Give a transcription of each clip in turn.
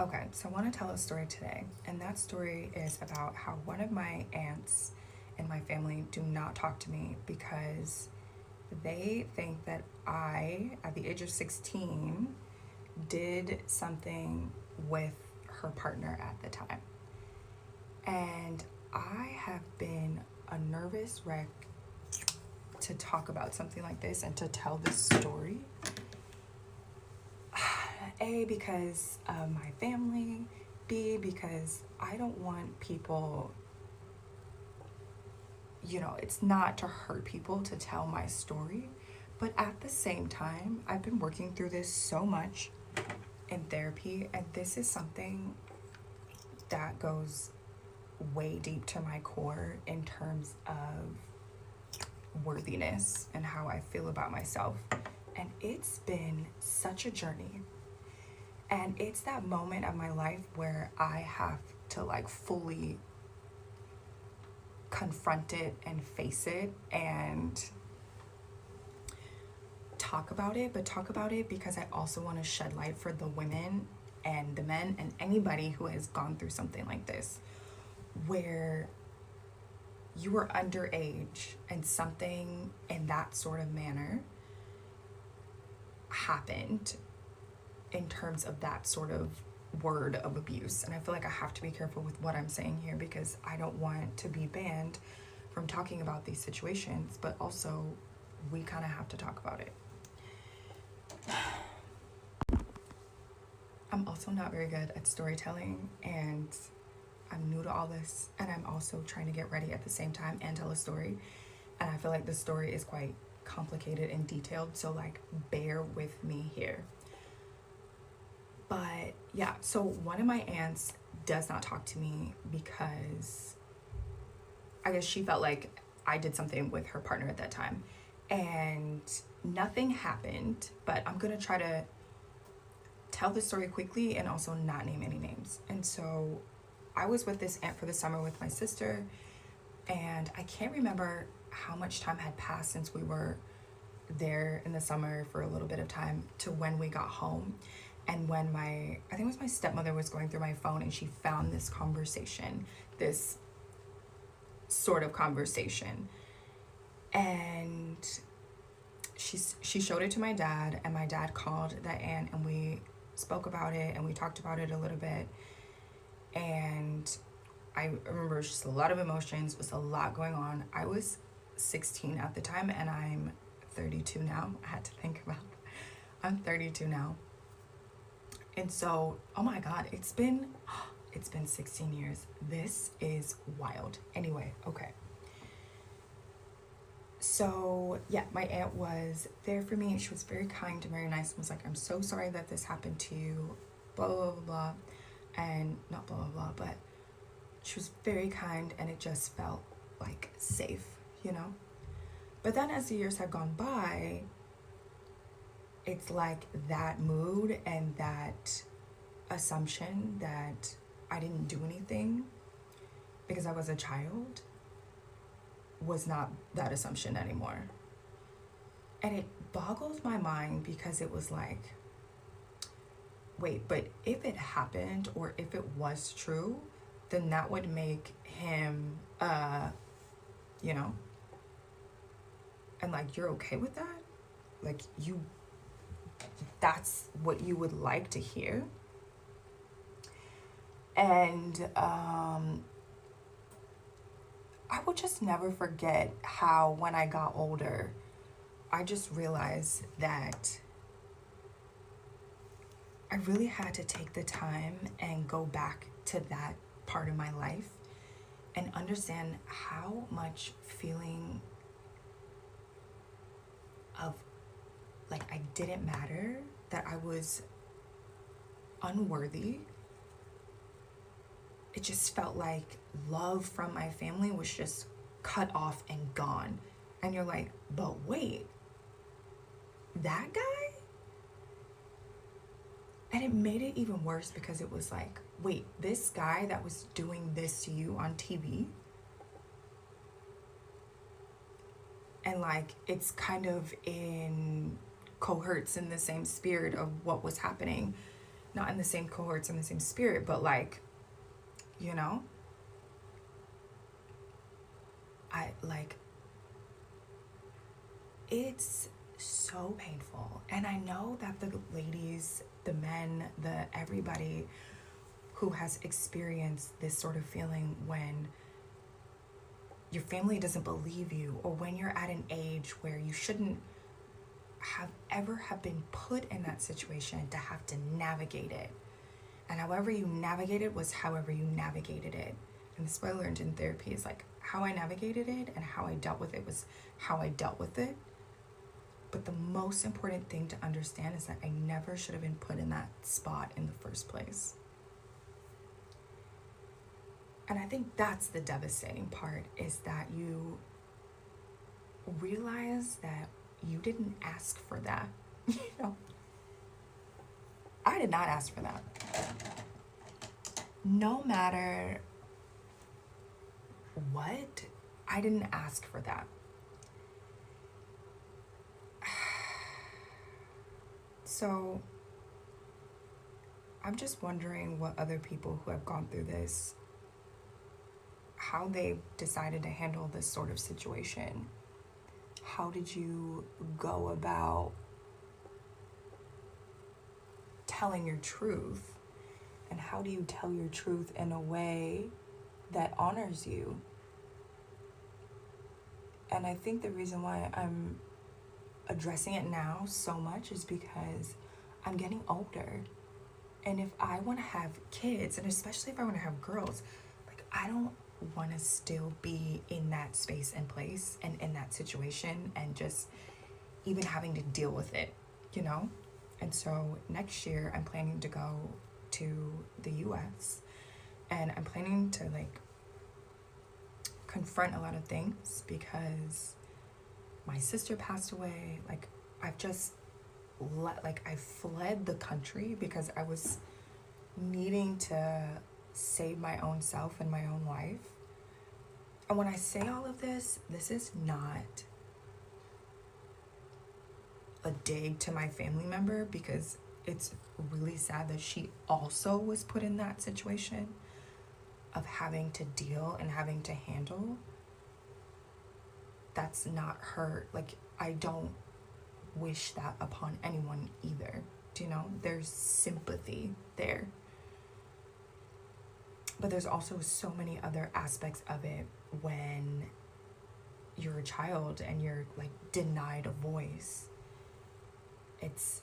Okay, so I want to tell a story today, and that story is about how one of my aunts in my family do not talk to me because they think that I, at the age of 16, did something with her partner at the time. And I have been a nervous wreck to talk about something like this and to tell this story. A, because of my family. B, because I don't want people, it's not to hurt people to tell my story. But at the same time, I've been working through this so much in therapy, and this is something that goes way deep to my core in terms of worthiness and how I feel about myself. And it's been such a journey. And it's that moment of my life where I have to like fully confront it and face it and talk about it, but talk about it because I also want to shed light for the women and the men and anybody who has gone through something like this, where you were underage and something in that sort of manner happened in terms of that sort of word of abuse. And I feel like I have to be careful with what I'm saying here because I don't want to be banned from talking about these situations, but also we kind of have to talk about it. I'm also not very good at storytelling, and I'm new to all this, and I'm also trying to get ready at the same time and tell a story. And I feel like the story is quite complicated and detailed, so like bear with me here. But yeah, so one of my aunts does not talk to me because I guess she felt like I did something with her partner at that time. And nothing happened, but I'm gonna try to tell the story quickly and also not name any names. And so I was with this aunt for the summer with my sister, and I can't remember how much time had passed since we were there in the summer for a little bit of time to when we got home. And when I think it was my stepmother was going through my phone and she found this conversation, this sort of conversation. And she showed it to my dad, and my dad called that aunt, and we spoke about it and we talked about it a little bit. And I remember just a lot of emotions, was a lot going on. I was 16 at the time, and I'm 32 now. I had to think about it. I'm 32 now. And so, oh my God, it's been 16 years. This is wild. Anyway, okay. So yeah, my aunt was there for me. She was very kind and very nice and was like, I'm so sorry that this happened to you, blah, blah, blah, blah. And not blah, blah, blah, but she was very kind, and it just felt like safe, But then as the years have gone by, it's like that mood and that assumption that I didn't do anything because I was a child was not that assumption anymore. And it boggles my mind because it was like, wait, but if it happened or if it was true, then that would make him, and like, you're okay with that? Like, that's what you would like to hear? And I will just never forget how when I got older, I just realized that I really had to take the time and go back to that part of my life and understand how much feeling of like I didn't matter, that I was unworthy. It just felt like love from my family was just cut off and gone. And you're like, but wait, that guy? And it made it even worse because it was like, wait, this guy that was doing this to you on TV, and like it's kind of in cohorts in the same spirit of what was happening, not in the same cohorts, in the same spirit, but like, you know, it's so painful. And I know that the ladies, the men, everybody who has experienced this sort of feeling when your family doesn't believe you, or when you're at an age where you shouldn't have been put in that situation to have to navigate it. And however you navigate it was however you navigated it. And this is what I learned in therapy, is like how I navigated it and how I dealt with it was how I dealt with it. But the most important thing to understand is that I never should have been put in that spot in the first place. And I think that's the devastating part, is that you realize that you didn't ask for that. You know, I did not ask for that. No matter what, I didn't ask for that. So I'm just wondering what other people who have gone through this, how they decided to handle this sort of situation. How did you go about telling your truth? And how do you tell your truth in a way that honors you? And I think the reason why I'm addressing it now so much is because I'm getting older. And if I want to have kids, and especially if I want to have girls, like, I don't want to still be in that space and place and in that situation and just even having to deal with it, you know? And so next year I'm planning to go to the US, and I'm planning to like confront a lot of things, because my sister passed away. Like, I've just I fled the country because I was needing to save my own self and my own life. And when I say all of this, this is not a dig to my family member, because it's really sad that she also was put in that situation of having to deal and having to handle. That's not her. Like, I don't wish that upon anyone either. Do you know? There's sympathy there. But there's also so many other aspects of it when you're a child and you're like denied a voice. It's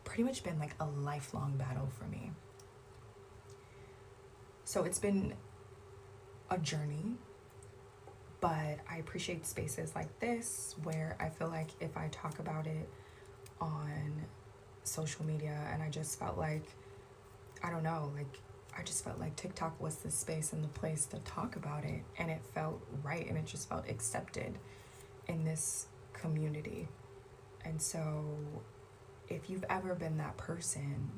pretty much been like a lifelong battle for me. So it's been a journey, but I appreciate spaces like this where I feel like if I talk about it on social media, and I just felt like, I don't know, like, I just felt like TikTok was the space and the place to talk about it, and it felt right, and it just felt accepted in this community. And so if you've ever been that person,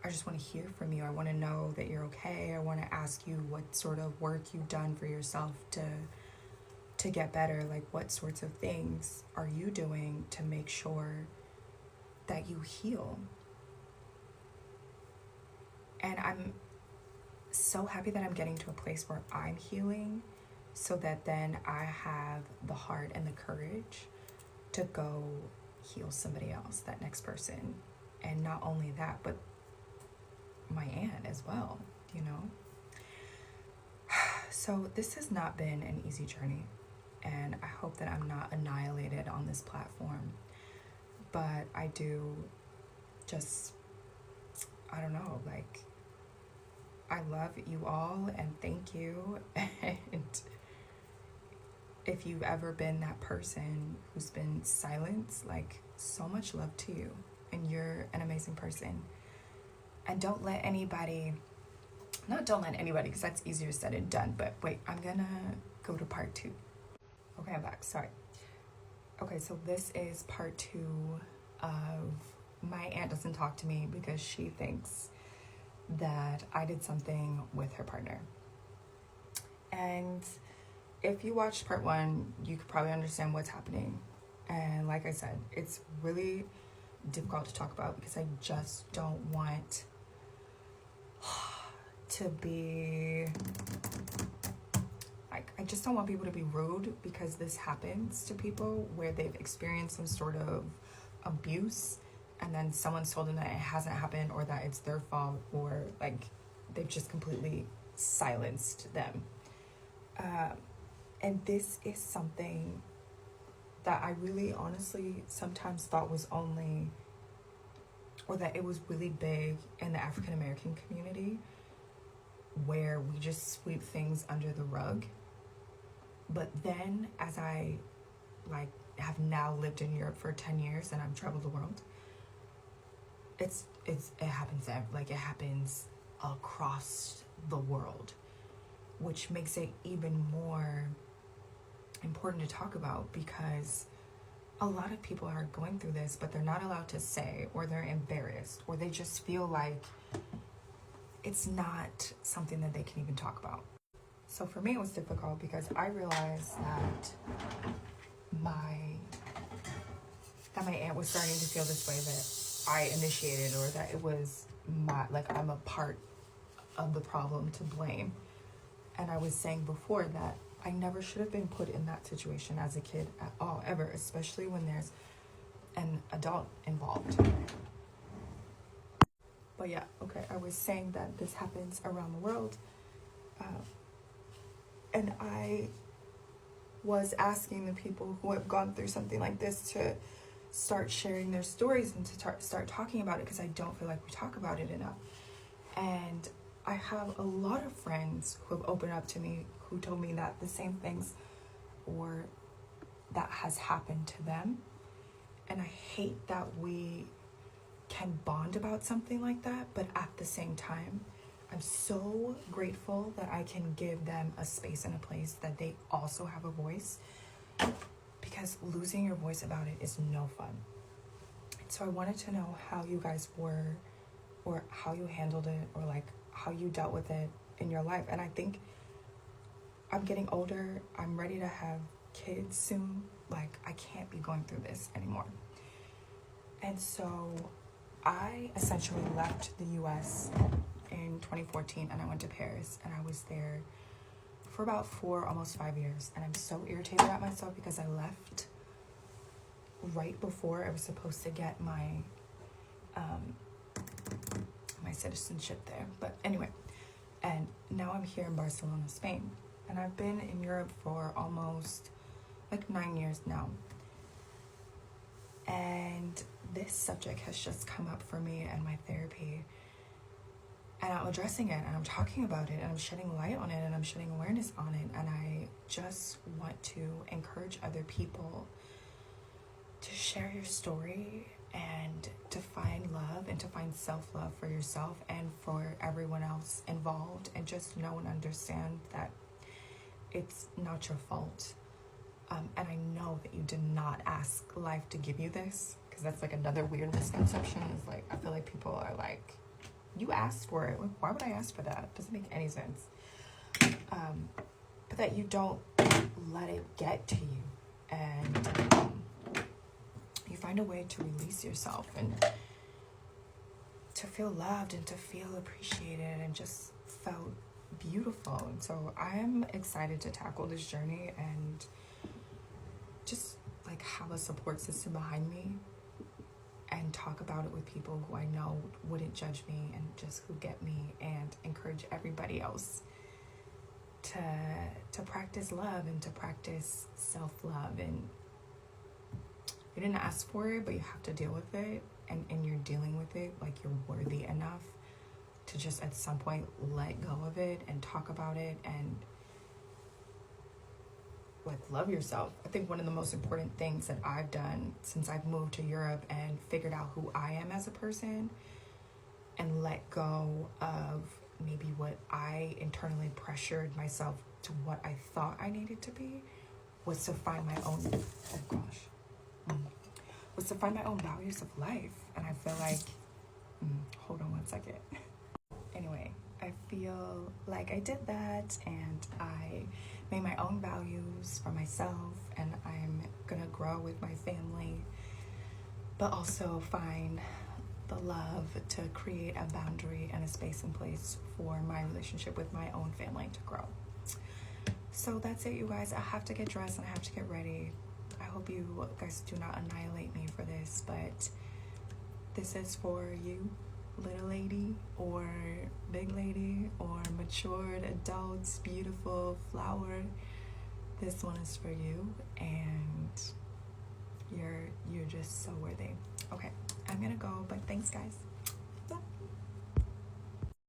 I just want to hear from you. I want to know that you're okay. I want to ask you what sort of work you've done for yourself to get better. Like, what sorts of things are you doing to make sure that you heal? And I'm so happy that I'm getting to a place where I'm healing, so that then I have the heart and the courage to go heal somebody else, that next person. And not only that, but my aunt as well, you know? So this has not been an easy journey, and I hope that I'm not annihilated on this platform. But I do just, I don't know, like, I love you all and thank you. And if you've ever been that person who's been silenced, like, so much love to you, and you're an amazing person. And don't let anybody, because that's easier said than done, but wait, I'm gonna go to part 2. Okay, I'm back, sorry. Okay, so this is part 2 of my aunt doesn't talk to me because she thinks that I did something with her partner. And if you watched part 1, you could probably understand what's happening. And like I said, it's really difficult to talk about because I just don't want to be like, I just don't want people to be rude because this happens to people where they've experienced some sort of abuse and then someone's told them that it hasn't happened or that it's their fault, or like they've just completely silenced them. And this is something that I really honestly sometimes thought was only, or that it was really big in the African American community, where we just sweep things under the rug. But then as I like have now lived in Europe for 10 years and I've traveled the world, it happens like it happens across the world, which makes it even more important to talk about, because a lot of people are going through this but they're not allowed to say, or they're embarrassed, or they just feel like it's not something that they can even talk about. So for me it was difficult because I realized that my aunt was starting to feel this way that I initiated, or that it was I'm a part of the problem to blame. And I was saying before that I never should have been put in that situation as a kid at all, ever, especially when there's an adult involved. But yeah, okay, I was saying that this happens around the world. And I was asking the people who have gone through something like this to start sharing their stories and to start talking about it, because I don't feel like we talk about it enough. And I have a lot of friends who have opened up to me, who told me that the same things or that has happened to them. And I hate that we can bond about something like that, but at the same time, I'm so grateful that I can give them a space and a place that they also have a voice, because losing your voice about it is no fun. So I wanted to know how you guys were, or how you handled it, or like how you dealt with it in your life. And I think I'm getting older. I'm ready to have kids soon. Like, I can't be going through this anymore. And so I essentially left the US in 2014 and I went to Paris, and I was there for about 4, almost 5 years. And I'm so irritated at myself because I left right before I was supposed to get my citizenship there. But anyway, and now I'm here in Barcelona, Spain, and I've been in Europe for almost like 9 years now. And this subject has just come up for me and my therapy, and I'm addressing it, and I'm talking about it, and I'm shedding light on it, and I'm shedding awareness on it. And I just want to encourage other people to share your story and to find love and to find self-love for yourself and for everyone else involved, and just know and understand that it's not your fault. And I know that you did not ask life to give you this, because that's like another weird misconception. Is like, I feel like people are like, you asked for it. Like, why would I ask for that? It doesn't make any sense. But that you don't let it get to you, and you find a way to release yourself and to feel loved and to feel appreciated and just felt beautiful. And so I'm excited to tackle this journey and just like have a support system behind me and talk about it with people who I know wouldn't judge me and just who get me, and encourage everybody else to practice love and to practice self-love. And you didn't ask for it, but you have to deal with it, and you're dealing with it like you're worthy enough to just at some point let go of it and talk about it and like love yourself. I think one of the most important things that I've done since I've moved to Europe and figured out who I am as a person and let go of maybe what I internally pressured myself to what I thought I needed to be, was to find my own, was to find my own values of life. And I feel like, hold on one second. Anyway, I feel like I did that, and I made my own values for myself, and I'm gonna grow with my family but also find the love to create a boundary and a space in place for my relationship with my own family to grow. So that's it, you guys. I have to get dressed and I have to get ready. I hope you guys do not annihilate me for this, but this is for you, little lady or big lady or matured adults, beautiful flower. This one is for you, and you're just so worthy. Okay, I'm gonna go, but thanks, guys.